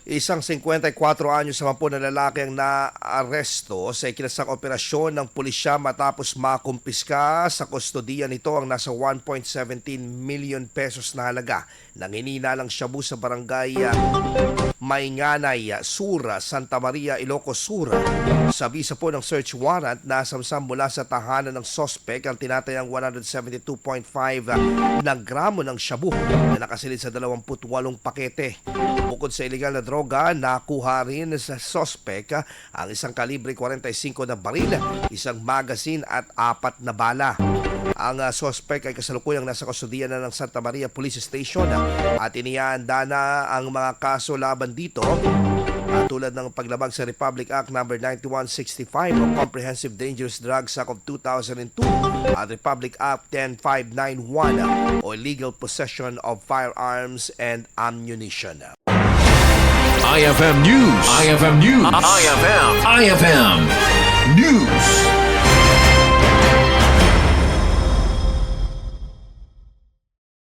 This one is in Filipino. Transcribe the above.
Isang 54 anyos naman po na lalaki ang naaresto sa ikinasang operasyon ng pulisya matapos makumpiska sa kustodiya nito ang nasa 1.17 million pesos na halaga ng hinihinalang shabu sa barangay Mainganay, Sur, Santa Maria, Ilocos Sur. Sa bisa po ng search warrant, nasamsam mula sa tahanan ng sospek ang tinatayang 172.5 na gramo ng shabu na nakasilid sa 28 pakete. Bukod sa iligal na droga, nakuha rin sa sospek ang isang kalibre 45 na baril, isang magazine at 4 na bala. Ang sospek ay kasalukuyang nasa kustodiya na ng Santa Maria Police Station at inihaanda na ang mga kaso laban dito tulad ng paglabag sa Republic Act No. 9165 o Comprehensive Dangerous Drugs Act of 2002 at Republic Act 10591 o Illegal Possession of Firearms and Ammunition. IFM News. IFM News. IFM News.